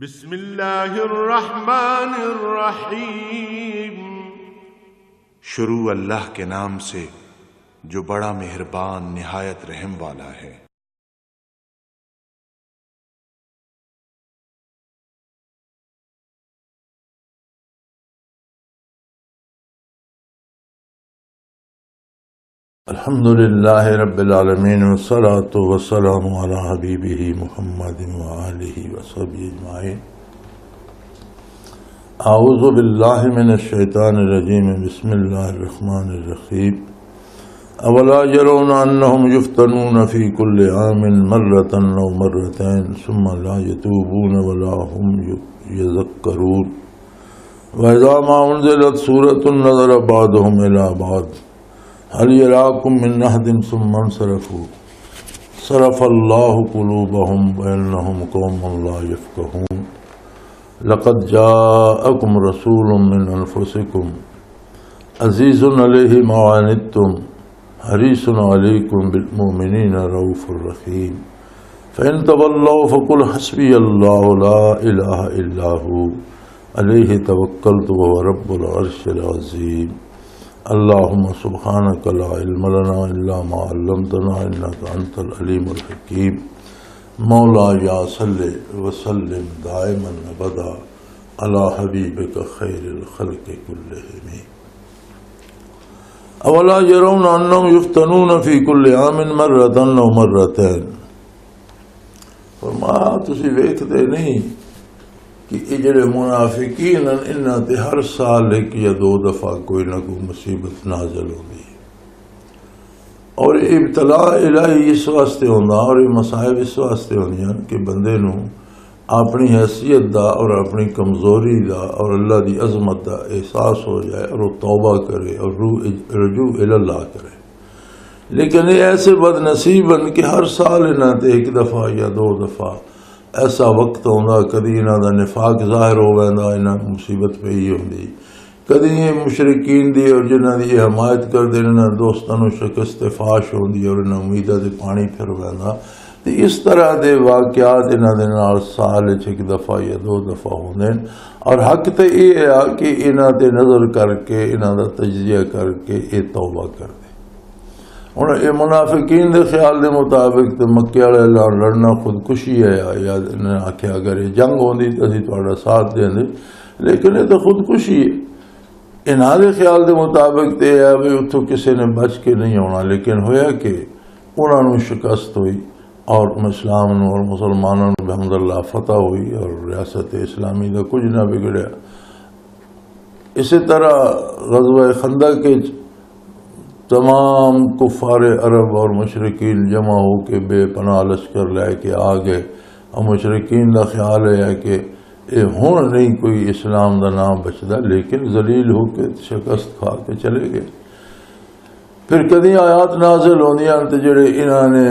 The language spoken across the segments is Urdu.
بسم اللہ الرحمن الرحیم۔ شروع اللہ کے نام سے جو بڑا مہربان نہایت رحم والا ہے۔ الحمدللہ رب العالمین والصلاة والسلام علی حبیبہ محمد وآلہ وصحبہ اجمعین۔ اعوذ باللہ من الشیطان الرجیم، بسم اللہ الرحمن الرحیم۔ اولا یرون انہم یفتنون فی کل عام مرۃ او مرتین ثم لا یتوبون ولا هم یذکرون۔ واذا ما انزلت سورۃ نظر بعضهم الی بعض هل يراكم من أحد ثم انصرفوا صرف الله قلوبهم وإنهم قوم لا يفقهون۔ لقد جاءكم رسول من أنفسكم عزيز عليه ما عنتم حريص عليكم بالمؤمنين رؤوف رحيم۔ فإن تولوا فقل حسبي الله لا إله إلا هو عليه توكلت وهو رب العرش العظيم۔ اللہم سبحانک لا علم لنا الا ما علمتنا انک انت العلیم الحکیم۔ مولا یا صلی وسلم دائما ابدا علی حبیبک خیر الخلق کلہم۔ اولا یرون انہم یفتنون فی کل عام مرۃ او مرتین۔ فرمایا تسی ویکھتے نہیں کہ یہ جڑے منافقین انہاں تے ہر سال ایک یا دو دفعہ کوئی نہ کوئی مصیبت نازل ہوندی ہے، اور ابتلاء الہی اس واسطے ہوندا اور یہ مصائب اس واسطے ہوندیاں کہ بندے نو اپنی حیثیت دا اور اپنی کمزوری دا اور اللہ دی عظمت دا احساس ہو جائے اور وہ توبہ کرے اور رجوع اللہ کرے۔ لیکن یہ ایسے بد نصیب ہیں کہ ہر سال انہاں تے ایک دفعہ یا دو دفعہ ایسا وقت ہوندا کدی انہاں دا نفاق ظاہر ہو ویندا، انہاں مصیبت پہ ہی ہوندی، کدی یہ مشرکین دی اور جنہاں دی حمایت کردے انہاں دوستاں نو شکست فاش ہوندی اور انہاں امیداں تے پانی پھر ویندا۔ تے اس طرح دے واقعات انہاں دے نال سال وچ ایک دفعہ یا دو دفعہ ہوندے، اور حق تے یہ ہے کہ انہاں تے نظر کر کے انہاں دا تجزیہ کر کے یہ توبہ کر دے۔ ہوں یہ منافقین دے خیال دے مطابق تو مکے والے لڑنا خودکشی ہے، یا انہیں آخیا اگر یہ جنگ ہوندی تو اسی تہاڈا ساتھ دیں دے، لیکن یہ تو خودکشی ہے۔ انہاں دے خیال دے مطابق تو یہ ہے بھی اتوں کسی نے بچ کے نہیں ہونا، لیکن ہویا کہ انہوں نے شکست ہوئی اور اسلام نو اور مسلمانوں نے بحمداللہ فتح ہوئی اور ریاست اسلامی کا کچھ نہ بگڑیا۔ اسی طرح غزوہ خندق کے تمام کفار عرب اور مشرکین جمع ہو کے بے پناہ لشکر لے کے آ گئے، اور مشرکین کا خیال ہے کہ ہن نہیں کوئی اسلام کا نام بچتا، لیکن ذلیل ہو کے شکست کھا کے چلے گئے۔ پھر کدی آیات نازل ہوندیاں تے جڑے انہاں نے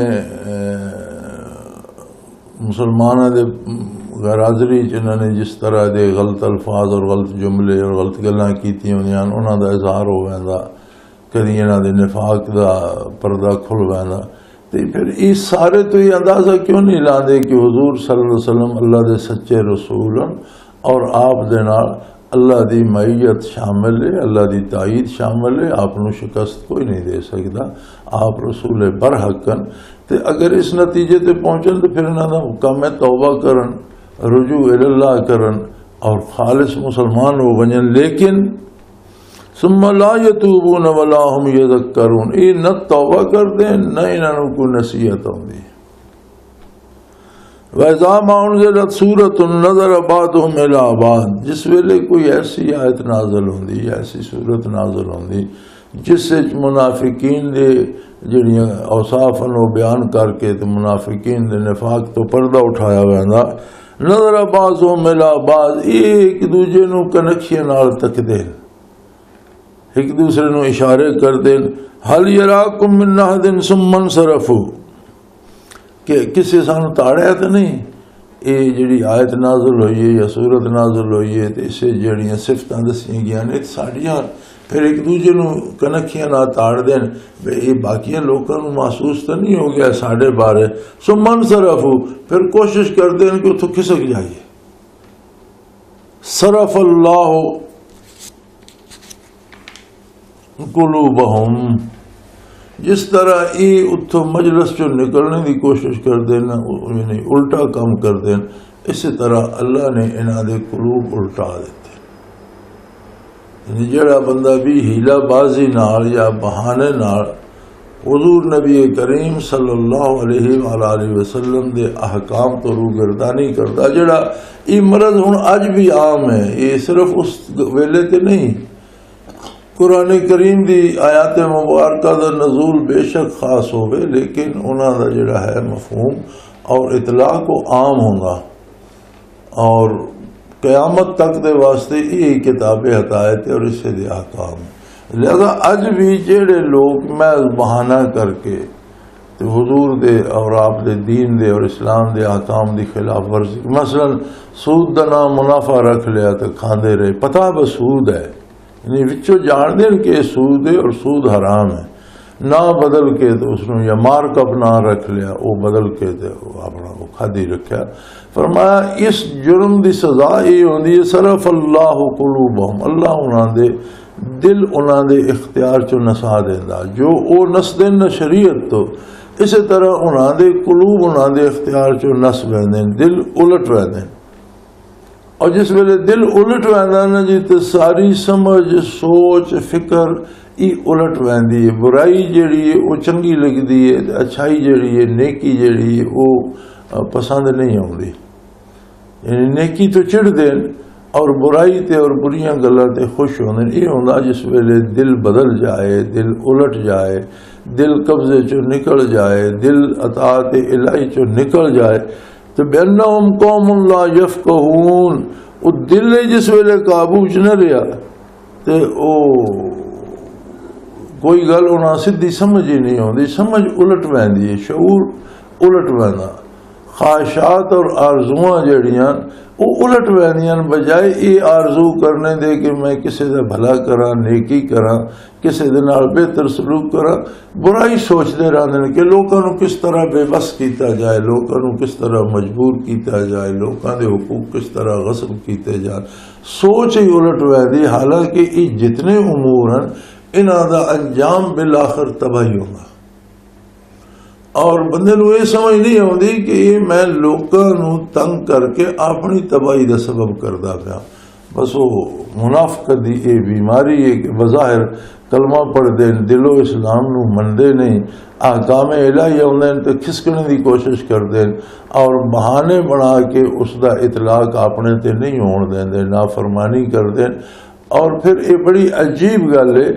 مسلمانوں دے غیر حاضری انہاں نے جس طرح دے غلط الفاظ اور غلط جملے اور غلط گلاں کیتیاں ہوندیاں انہاں دا اظہار ہو ویندا، کدی انہاں دے نفاق دا پردہ کھل ویندا۔ تے پھر اس سارے تو یہ اندازہ کیوں نہیں لاندے کہ حضور صلی اللہ علیہ وسلم اللہ دے سچے رسول ہیں اور آپ دے نال اللہ دی معیت شامل ہے، اللہ دی تائید شامل ہے، آپ نو شکست کوئی نہیں دے سکتا، آپ رسول برحق ہیں۔ تے اگر اس نتیجے تے پہنچن تو پھر انہاں دا حکم ہے توبہ کرن، رجوع اللہ کرن اور خالص مسلمان ہو بنن، لیکن ثم لا یتوبون ولا هم یذکرون، یہ نہ توبہ کرتے نہ انہوں کو نصیحت ہوندی۔ وَإِذَا مَا أُنزِلَتْ سُورَةٌ نَظَرَ بَعْضُهُمْ إِلَىٰ بَعْضٍ، جس ویلے کوئی ایسی آیت نازل ہوندی، ایسی صورت نازل ہوندی جس سے منافقین دے جڑیاں اوصاف نو بیان کر کے تے منافقین دے نفاق تو پردہ اٹھایا ویندا، نظر بعضهم إلىٰ بعض، ایک دوجے نو کنکھیاں نال تکدے، ایک دوسرے نو اشارے کر دیں، حل یراکم من احد ثم انصرفوا، کہ کسی سانو تاڑیا تو نہیں۔ یہ جڑی آیت نازل ہوئی ہے یا سورت نازل ہوئی ہے تو اسے جڑیاں صفتاں دسیاں گیا نے ساڑیاں، پھر ایک دوجے نو کنکھیاں نہ تاڑ دین، یہ باقیاں لوگوں کو محسوس تو نہیں ہو گیا ساڑھے بارے، ثم انصرفوا، پھر کوشش کر دیں کہ اتوں کھسک جائیے، صرف اللہ قلوبہم، جس طرح یہ اتھو مجلس چو نکلنے کی کوشش کر دینا یعنی الٹا کام کر دینا، اسی طرح اللہ نے انہاں دے قلوب الٹا دیتے۔ یعنی جڑا بندہ بھی ہیلا بازی نال یا بہانے نال حضور نبی کریم صلی اللہ علیہ وآلہ وسلم دے احکام تو روگردانی کرتا، جڑا یہ مرض ہن اج بھی عام ہے، یہ صرف اس ویلے تے نہیں، قرآن کریم دی آیات مبارکہ دا نزول بے شک خاص ہوئے، لیکن انہاں دا جڑا ہے مفہوم اور اطلاع کو عام ہوگا، اور قیامت تک دے واسطے یہ کتاب ہدایت اور اسے دے احکام۔ لہذا اج بھی جڑے لوگ محض بہانہ کر کے تے حضور دے اور آپ دے دین دے اور اسلام دے احکام دی خلاف ورزی، مثلا سود دا نام منافع رکھ لیا تو کھاندے رہے، پتہ بس سود ہے، یعنی وچوں جان دین کہ سود ہے اور سود حرام ہے، نہ بدل کے تو اس نے یا مارک اپ نہ رکھ لیا، وہ بدل کے تے اپنا وہ کھادی رکھیا۔ فرمایا اس جرم دی سزا یہ ہوندی ہے صرف اللہ قلوبہم، اللہ انہاں دے دل انہاں دے اختیار چو نسا دیندا، جو او نس دین نہ شریعت تو اسی طرح انہاں دے قلوب انہاں دے اختیار چو نس ویندے، دل الٹ ویندے، اور جس ویلے دل الٹ ویندا نا جی تے ساری سمجھ سوچ فکر ای الٹ ویندی ہے، برائی جیڑی ہے وہ چنگی لگدی ہے، اچھائی جیڑی ہے نیکی جیڑی ہے وہ پسند نہیں آتی، یعنی نیکی تو چڑھ دین اور برائی تے اور بریاں گلاں تے خوش ہوندے۔ یہ ہوندا جس ویلے دل بدل جائے، دل الٹ جائے، دل قبضے چو نکل جائے، دل اطاعت الہی چو نکل جائے، تو بِأَنَّهُمْ قَوْمٌ لَا يَفْقَهُونَ، وہ دل جس ویلے قابو چ نہ رہا تے او کوئی گل انہاں سدھی سمجھ ہی نہیں ہوندی، سمجھ الٹ ویندی ہے، شعور الٹ ویندا، خواہشات اور آرزواں جڑیاں وہ الٹ ویندیاں، بجائے یہ آرزو کرنے دے کہ میں کسی دا بھلا کراں، نیکی کراں، کسی دے نال بہتر سلوک کراں، برائی سوچتے رہندے نے کہ لوکاں نو کس طرح بے بس کیتا جائے، لوکاں نو کس طرح مجبور کیتا جائے، لوکاں دے حقوق کس طرح غصب کیتے جان، سوچ ہی الٹ ویندی، حالانکہ یہ جتنے امور ہیں انہاں دا انجام بالآخر تباہی ہوگا، اور بندے نو یہ سمجھ نہیں آتی کہ یہ میں لوکاں نو تنگ کر کے اپنی تباہی دا سبب کردا پیا۔ بس وہ منافقت دی یہ بیماری ہے کہ بظاہر کلمہ پڑھ دین، دلو اسلام نو مندے نہیں، احکام الہی آندے تے کھسکنے دی کوشش کر دین، اور بہانے بنا کے اس دا اطلاق اپنے تے نہیں ہون دیندے، نافرمانی کر دین۔ اور پھر یہ بڑی عجیب گل ہے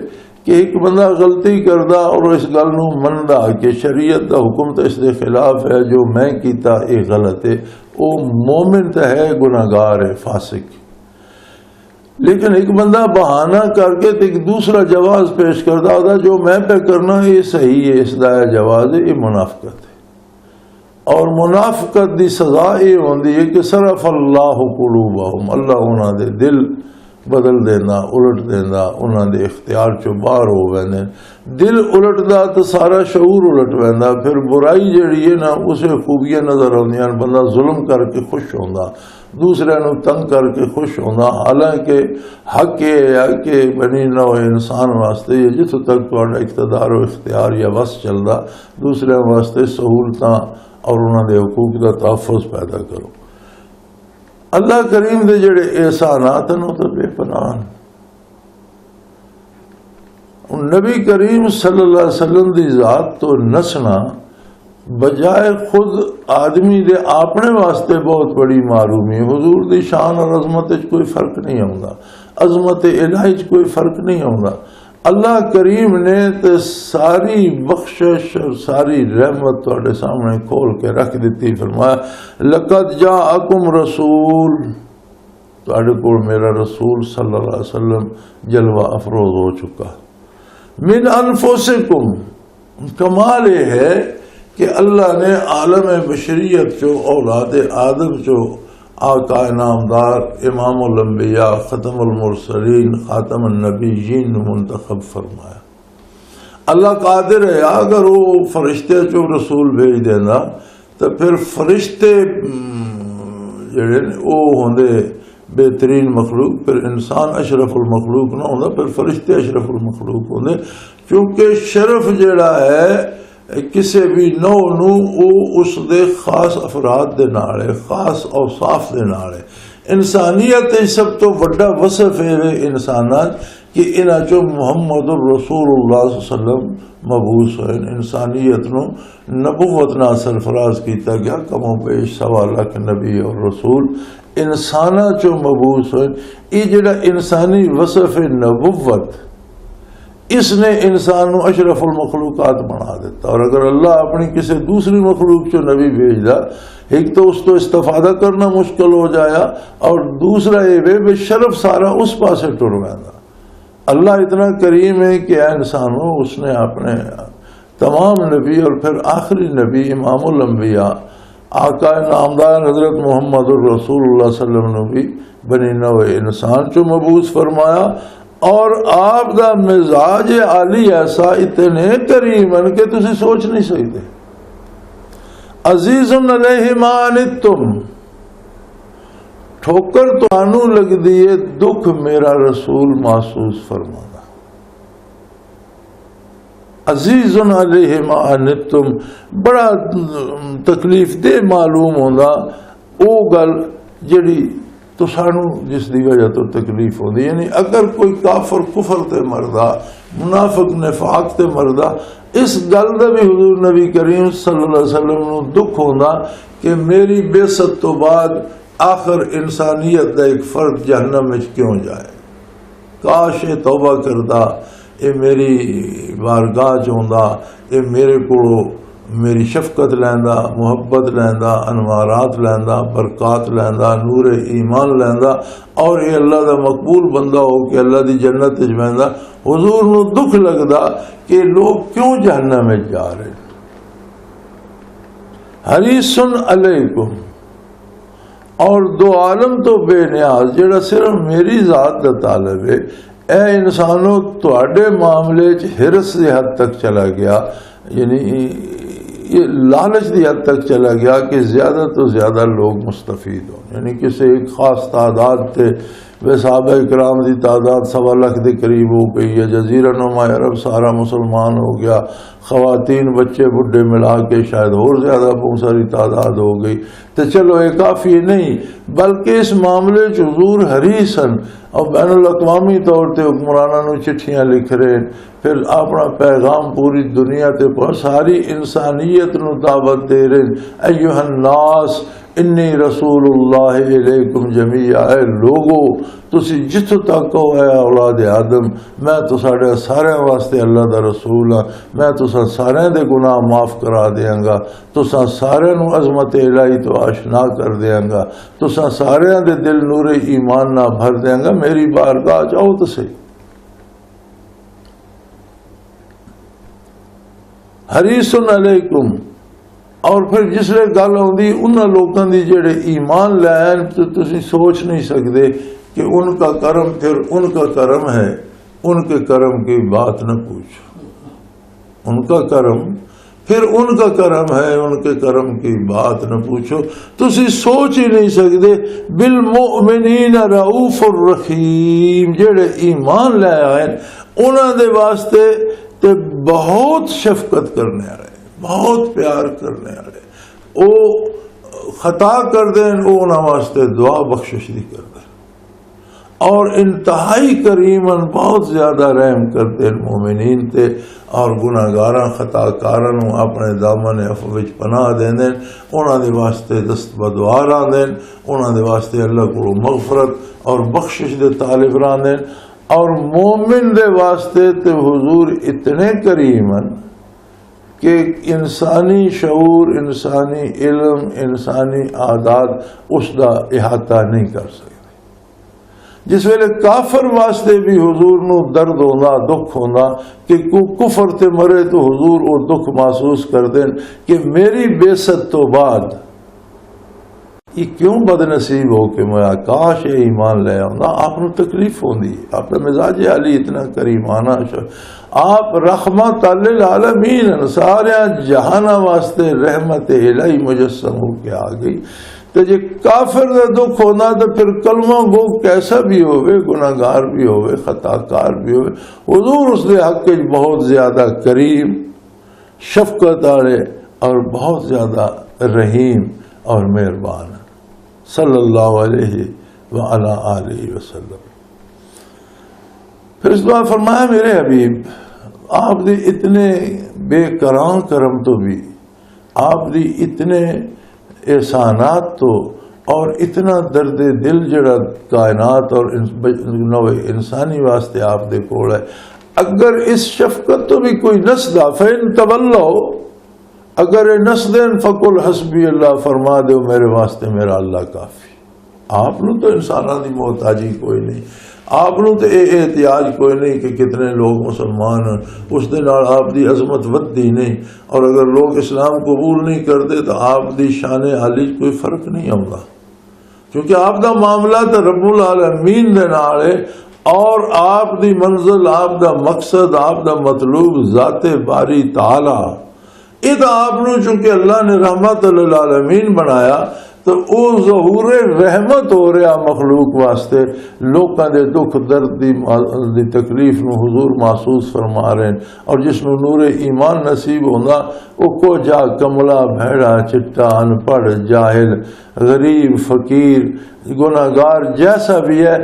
کہ ایک بندہ غلطی کردا اور اس گل نو مندا کہ شریعت دا حکم تو اس دے خلاف ہے، جو میں کیتا یہ غلط ہے، وہ مومن تو ہے، گناہگار ہے، فاسق، لیکن ایک بندہ بہانہ کر کے ایک دوسرا جواز پیش کردا ہوتا جو میں پہ کرنا یہ صحیح ہے، اس دا جواز ہے، یہ منافقت ہے، اور منافقت دی سزا یہ ہوندی ہے کہ صرف اللہ قلوبہم، اللہ انہاں دے دل بدل دینا، الٹ دینا، انہاں دے اختیار چو باہر ہو ویندے، دل الٹ دا تو سارا شعور الٹ ویندا، پھر برائی جڑی ہے نا اسے خوبیاں نظر آندیاں، بندہ ظلم کر کے خوش ہوندا، دوسرے نو تنگ کر کے خوش ہوندا، حالانکہ حق یہ ہے کہ بنی نوع انسان واسطے جتوں تک تہاڈا اقتدار و اختیار یا وس چلدا، دوسرے واسطے سہولتاں اور انہاں دے حقوق دا تحفظ پیدا کرو۔ اللہ کریم دے جڑے احسانات ہیں وہ تو بے پناہ، نبی کریم صلی اللہ علیہ وسلم دی ذات تو نسنا بجائے خود آدمی دے اپنے واسطے بہت بڑی معلومی، حضور دی شان اور عظمت کوئی فرق نہیں آتا، عظمت الہی کوئی فرق نہیں آتا۔ اللہ کریم نے تے ساری بخشش اور ساری رحمت تواڈے سامنے کھول کے رکھ دیتی، فرمایا لقد جاءکم رسول، تواڈے کول میرا رسول صلی اللہ علیہ وسلم جلوہ افروز ہو چکا، من انفسکم، کمال یہ ہے کہ اللہ نے عالم بشریت جو اولاد آدم جو آقا نامدار امام الانبیاء ختم المرسلین خاتم النبیین منتخب فرمایا۔ اللہ قادر ہے اگر وہ فرشتے جو رسول بھیج دینا تو پھر فرشتے جڑے وہ ہوندے بہترین مخلوق، پھر انسان اشرف المخلوق نہ ہوتا، پھر فرشتے اشرف المخلوق ہوتے، کیونکہ شرف جڑا ہے کسی بھی نو نو او اس دے خاص افراد دے نال ہے، خاص اوصاف دے نال ہے۔ انسانیت سب تو بڑا وصف ہے انسانات کہ انہاں چوں محمد الرسول اللہ صلی اللہ علیہ وسلم مبعوث ہوئے، انسانیت نو نبوت نال سرفراز کیتا گیا، کم و بیش 1.25 لاکھ نبی اور رسول انساناں چوں مبعوث ہوئے۔ یہ جڑا انسانی وصف نبوت، اس نے انسان نو اشرف المخلوقات بنا دیتا، اور اگر اللہ اپنی کسی دوسری مخلوق چوں نبی بھیجدا، ایک تو اس تو استفادہ کرنا مشکل ہو جایا، اور دوسرا یہ بے شرف سارا اس پاسے ٹر ویندا۔ اللہ اتنا کریم ہے کہ اے انسانوں، اس نے اپنے تمام نبی اور پھر آخری نبی امام الانبیاء آقا نامدار حضرت محمد الرسول اللہ صلی اللہ علیہ وسلم بھی بنی نوع انسان چو مبعوث فرمایا، اور آپ دا مزاج عالی ایسا اتنے کریم ان کہ تسی سوچ نہیں سکتے۔ عزیز علیہ ما عنتم، ٹھوکر تو آنو لگ دیے، دکھ میرا رسول محسوس فرمانا۔ عزیز علیہ ما عنتم، بڑا تکلیف دہ معلوم ہوندا او گل جڑی تو سانو جس دی وجہ تو تکلیف ہوندی، یعنی اگر کوئی کافر کفر تے مردا، منافق نفاق تے مردا، اس گل دا بھی حضور نبی کریم صلی اللہ علیہ وسلم نو دکھ ہوندا کہ میری بعثت تو بعد آخر انسانیت دا ایک فرد جہنم وچ کیوں جائے، کاش یہ توبہ کردا، اے میری بارگاہ چوندا، اے میرے کو میری شفقت لیندا، محبت لیندا، انوارات لیندا، برکات لیندا، نور ایمان لیندا، اور یہ اللہ دا مقبول بندہ ہو کہ اللہ دی جنت وچ ویندا۔ حضور نو دکھ لگدا کہ لوگ کیوں جہنم وچ جا رہے۔ حریص علیکم، اور دو عالم تو بے نیاز جڑا صرف میری ذات دا طالب ہے، اے انسانوں تواڈے معاملے چ حرص دی حد تک چلا گیا، یعنی یہ لالچ دی حد تک چلا گیا کہ زیادہ تو زیادہ لوگ مستفید ہوں، یعنی کسی ایک خاص تعداد تے صحابہ اکرام دی تعداد 1.25 لاکھ دے قریب ہو گئی ہے، جزیرہ نما عرب سارا مسلمان ہو گیا، خواتین بچے بڈھے ملا کے شاید اور زیادہ بہت ساری تعداد ہو گئی، تو چلو یہ کافی نہیں، بلکہ اس معاملے حضور حریصن اور بین الاقوامی طور تے حکمرانوں نو چٹھیاں لکھ رہے، پھر اپنا پیغام پوری دنیا تے ساری انسانیت نو دعوت دے رہے، ایھا الناس انی رسول اللہ علیکم جمیعا، اے لوگو تسی جتوں تک ہو اے اولاد آدم، میں تو ساڑے سارے واسطے اللہ دا رسول ہاں، میں تو سارے دے گناہ معاف کرا دیاں گا، تو سارے نو عظمت الہی تو آشنا کر دیاں گا، تو سارے دے دل نور ایمان نہ بھر دیاں گا، میری بارگاہ جاؤ تو صحیح۔ حریص علیکم، اور پھر جس لئے گل ہوندی انہاں لوگاں دی جڑے ایمان لائن تو تسی سوچ نہیں سکتے کہ ان کا کرم پھر ان کا کرم ہے، ان کے کرم کی بات نہ پوچھو، ان کا کرم پھر ان کا کرم ہے، ان کے کرم کی بات نہ پوچھو، تسی سوچ ہی نہیں سکتے۔ بالمؤمنین رؤوف الرحیم، جڑے ایمان لے آئے انہاں دے واسطے تے بہت شفقت کرنے والے، بہت پیار کرنے والے، او خطا کر دیں او انہاں واسطے دعا بخشش دی کر دیں، اور انتہائی کریمن بہت زیادہ رحم کرتے ہیں مومنین تے، اور گناہگاراں خطاکاراں نو اپنے دامن عفو وچ پناہ دیندے، انہاں دے واسطے دست بدعا راندے، انہاں دے واسطے اللہ کو مغفرت اور بخشش دے طالب راندے، اور مومن دے واسطے تے حضور اتنے کریمن کہ انسانی شعور، انسانی علم، انسانی عادات اس دا احاطہ نہیں کر سکتے۔ جس ویلے کافر واسطے بھی حضور نو درد ہوندا، دکھ ہوندا کہ کفر تے مرے تو حضور وہ دکھ محسوس کر دیں کہ میری بعثت تو بعد یہ کیوں بد نصیب ہو کہ میں کاش ایمان لے آؤں۔ آپ کو تکلیف ہوندی، آپ کا مزاج علی اتنا کریمانہ، آپ رحمت للعالمین، سارے جہانہ واسطے رحمت الہی مجسم ہو کے آ گئی، تو جی کافر دے دکھ ہونا تو پھر کلمہ گو کیسا بھی ہوئے، گناہگار بھی ہوئے، خطا کار بھی ہوئے، حضور اس دے حق کے بہت زیادہ کریم، شفقت والے اور بہت زیادہ رحیم اور مہربان صلی اللہ علیہ وعلی آلہ وسلم۔ پھر اس بار فرمایا میرے حبیب آپ دی اتنے بے کران کرم تو بھی، آپ دی اتنے احسانات تو اور اتنا درد دل جڑا کائنات اور نوع انسانی واسطے آپ دے کول ہے، اگر اس شفقت تو بھی کوئی نسدا فین تولو، اگر نس دین فقل حسبی اللہ، فرما دو میرے واسطے میرا اللہ کافی۔ آپ نو تو انسانوں کی محتاجی کوئی نہیں، آپ نو تو یہ احتیاج کوئی نہیں کہ کتنے لوگ مسلمان ہیں، اس دے نال آپ دی عظمت ودی نہیں، اور اگر لوگ اسلام قبول نہیں کرتے تو آپ دی شان عالی کوئی فرق نہیں آتا، کیونکہ آپ دا معاملہ تو رب العالمین دے نال ہے، اور آپ دی منزل، آپ دا مقصد، آپ دا مطلوب ذات باری تعالی، یہ تو آپ نو چونکہ اللہ نے رحمت للعالمین بنایا تو او ظہور رحمت ہو رہا مخلوق واسطے، لوکاں دے دکھ درد دی تکلیف نو حضور محسوس فرما رہے ہیں، اور جس نو نور ایمان نصیب ہوندا او کو جا کملا بھیڑا چٹا ان پڑھ جاہل غریب فقیر گناہگار جیسا بھی ہے،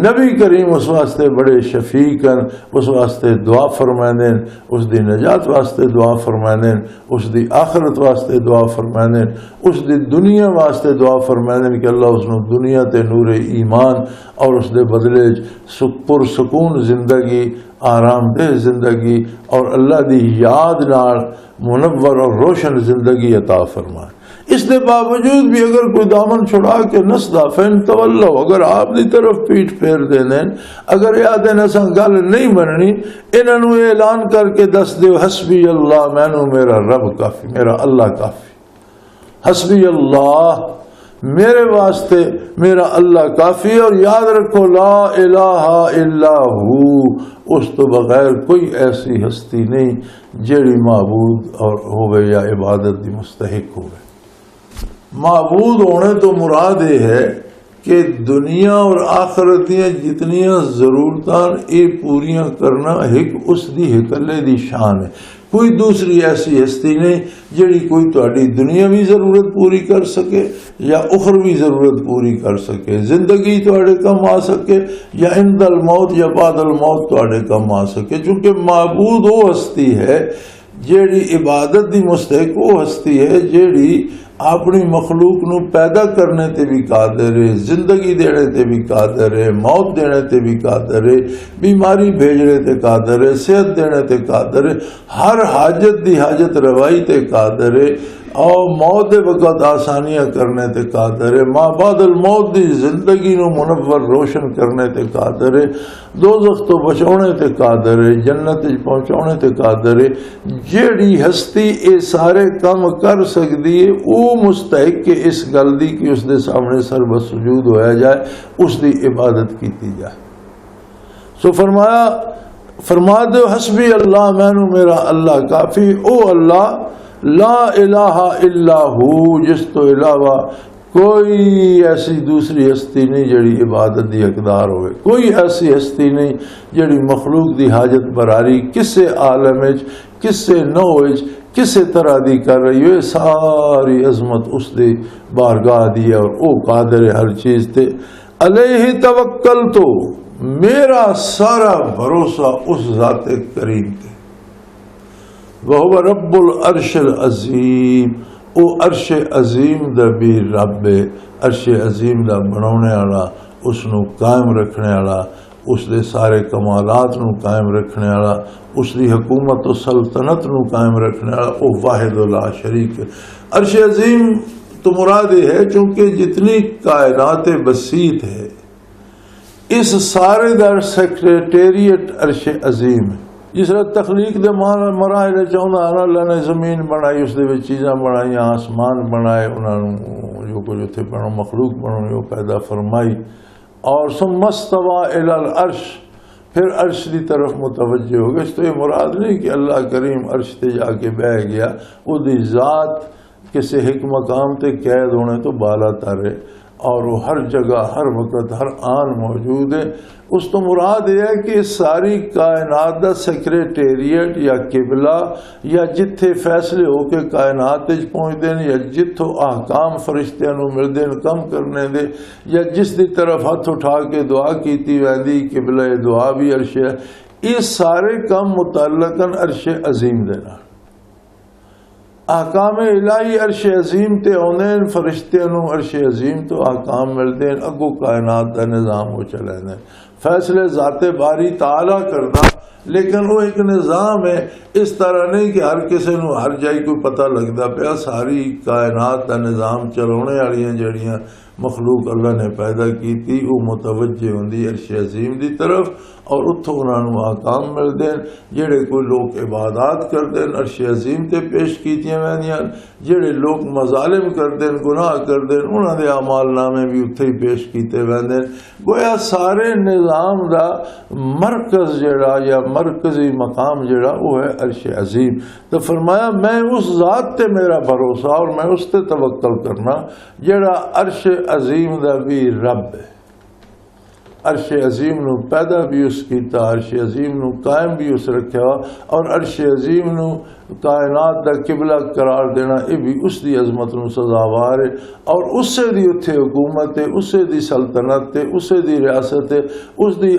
نبی کریم اس واسطے بڑے شفیق ہیں، اس واسطے دعا فرمائیں، اس دی نجات واسطے دعا فرمائیں، اس دی آخرت واسطے دعا فرمائیں، اس دی دنیا واسطے دعا فرمائیں کہ اللہ اس نے دنیا تے نور ایمان اور اس دے بدلے پر سکون زندگی، آرام دہ زندگی اور اللہ دی یاد نال منور اور روشن زندگی عطا فرمائے۔ اس دے باوجود بھی اگر کوئی دامن چھڑا کے نسدا فین تولو، اگر آپ دی طرف پیٹ پھیر دیں، اگر یاد نساں گل نہیں مننی، انہاں نو اعلان کر کے دس دیو حسبی اللہ، مینوں میرا رب کافی، میرا اللہ کافی، حسبی اللہ میرے واسطے میرا اللہ کافی، اور یاد رکھو لا الہ الا ہو، اس تو بغیر کوئی ایسی ہستی نہیں جیڑی معبود اور ہوئے یا عبادت دی مستحق ہوئے۔ معبود ہونے تو مراد یہ ہے کہ دنیا اور آخرت دیا جتنیاں ضرورتاں یہ پوریاں کرنا ایک اس دی ہکلے دی شان ہے، کوئی دوسری ایسی ہستی نہیں جڑی کوئی تہاڈی دنیاوی ضرورت پوری کر سکے یا اخروی ضرورت پوری کر سکے، زندگی تہاڈے کم آ سکے یا عند الموت یا بعد الموت تہاڈے کم آ سکے، چونکہ معبود وہ ہستی ہے جیڑی عبادت دی مستحق، وہ ہستی ہے جیڑی اپنی مخلوق نو پیدا کرنے تے بھی قادر ہے، زندگی دینے تے بھی قادر ہے، موت دینے تے بھی قادر ہے، بیماری بھیجنے تے قادر ہے، صحت دینے تے قادر ہے، ہر حاجت دی حاجت روائی تے قادر ہے، اور موت دے وقت آسانیاں کرنے تے قادر ہے، ما بعد الموت دی زندگی نو منور روشن کرنے تے قادر ہے، دوزخ تو بچانے تے قادر ہے، جنت پہنچانے تے قادر ہے۔ جیڑی ہستی اے سارے کام کر سکتی ہے، او مستحق کہ اس گل دی کہ اس دے سامنے سر بسجود ہویا جائے، اس دی عبادت کیتی جائے۔ سو فرما دو حسبی اللہ، مینوں میرا اللہ کافی، او اللہ لا الہ الا ہو، جس تو علاوہ کوئی ایسی دوسری ہستی نہیں جڑی عبادت دی حقدار ہوئے، کوئی ایسی ہستی نہیں جڑی مخلوق دی حاجت براری کسے عالم وچ کسے نوع وچ کسے طرح دی کر رہی ہوئے، ساری عظمت اس دی بارگاہ دی ہے اور او قادر ہے ہر چیز تے۔ علیہ توکل، تو میرا سارا بھروسہ اس ذات کریم تے، وہو رب العرش العظیم، او عرش عظیم دا بھی رب ہے، عرش عظیم دا بناونے والا، اس نو قائم رکھنے والا، اس دے سارے کمالات نو قائم رکھنے والا، اس دی حکومت و سلطنت نو قائم رکھنے والا، او واحد لا شریک ہے۔ عرش عظیم تو مراد یہ ہے چونکہ جتنی کائنات بسیط ہے اس سارے در سیکریٹریٹ عرش عظیم ہے۔ جس طرح تخلیق دے مراحل چاہتا ہے اللہ نے زمین بنائی، اس دے وچ چیزاں بنائی، آسمان بنائے، انہوں جو کچھ اتنے بنو مخلوق بنو پیدا فرمائی، اور ثم استوى الی العرش، پھر عرش دی طرف متوجہ ہو گئے۔ اس تو یہ مراد نہیں کہ اللہ کریم عرش تے جا کے بیٹھ گیا، وہ دی ذات کسی ایک مقام تے قید ہونے تو بالا تارے، اور وہ ہر جگہ ہر وقت ہر آن موجود ہے۔ اس تو مراد یہ ہے کہ ساری کائنات دا سیکریٹریٹ یا قبلہ یا جتھے فیصلے ہو کے کائنات پہنچتے ہیں، یا جتھوں احکام فرشتیاں نو ملتے ہیں کم کرنے دے، یا جس دی طرف ہاتھ اٹھا کے دعا کیتی ویندی قبلہ دعا بھی عرش ہے، یہ سارے کم متعلقاً عرش عظیم دینا۔ احکام الہی عرش عظیم تے ہونے، فرشتیاں نو عرش عظیم تو احکام ملتے ہیں، اگو کائنات دا نظام ہو چلے ہیں، فیصلے ذات باری تعالیٰ کرنا، لیکن وہ ایک نظام ہے، اس طرح نہیں کہ ہر کسی نو ہر جائی کوئی پتہ لگتا پیا۔ ساری کائنات دا نظام چلانے والیاں جڑیاں مخلوق اللہ نے پیدا کی تھی، وہ متوجہ ہوندی عرش عظیم دی طرف، اور اتھوں انہاں نو احکام ملتے ہیں۔ جڑے کوئی لوگ عبادات کرتے ہیں عرش عظیم تے پیش کیتیاں ویندیاں، جڑے لوگ مظالم کرتے ہیں گناہ کرتے ہیں انہاں دے اعمال نامے بھی اتھے ہی پیش کیتے ویندے ہیں۔ گویا سارے نظام دا مرکز جڑا یا مرکزی مقام جڑا وہ ہے عرش عظیم۔ تو فرمایا میں اس ذات تے میرا بھروسہ اور میں اس تے توکل کرنا جڑا عرش عظیم دا بھی رب ہے، عرش عظیم نو پیدا بھی اس کیتا، عرش عظیم نو قائم بھی اس رکھا، اور عرش عظیم نو کائنات دا قبلہ قرار دینا یہ بھی اس دی عظمت نو سزاوار ہے، اور اس سے دی اتھے حکومت ہے، اس سے دی سلطنت ہے، اس سے دی ریاست ہے، اس دی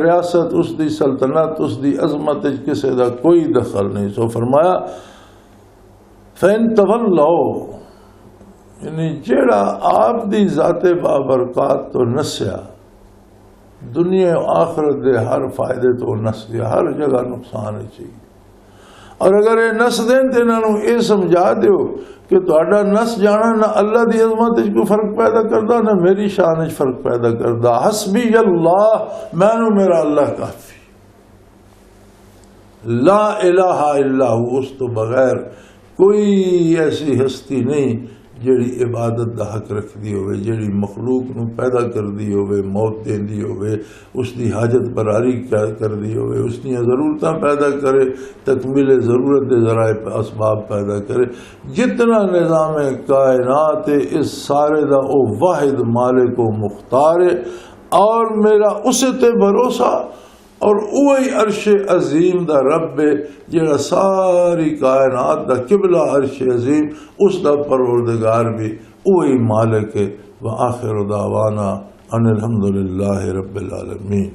ریاست، اس دی سلطنت، اس دی عظمت کسی دا کوئی دخل نہیں۔ سو فرمایا فَإِن تَوَلَّوْا، یعنی جیڑا آپ دی ذات بابرکات تو نسیا، دنیا و آخرت دے ہر فائدے تو نس دیا، ہر جگہ نقصان ہے چاہیے، اور اگر یہ نس دیں تو انہوں یہ سمجھا دیو کہ تہاڈا نس جانا نہ اللہ دی عظمت وچ کوئی فرق پیدا کردا نہ میری شان وچ فرق پیدا کردا۔ حسبی اللہ، مینوں میرا اللہ کافی، لا الہ الا ہو، اس تو بغیر کوئی ایسی ہستی نہیں جیڑی عبادت دا حق رکھ دی ہوئے، جیڑی مخلوق نو پیدا کر دی ہوئے، موت دین دی ہوئے، اس دی حاجت براری کر دی ہوئے، اس دی ضرورتاں پیدا کرے، تکمیل ضرورت دے ذرائع اسباب پیدا کرے۔ جتنا نظام کائنات ہے اس سارے دا او واحد مالک و مختار ہے، اور میرا اسے تے بھروسہ، اور اوہی عرش عظیم دا رب ہے جڑا ساری کائنات دا قبلہ عرش عظیم، اس دا پروردگار بھی اوہی مالک ہے۔ وآخر دعوانا ان الحمدللہ رب العالمین۔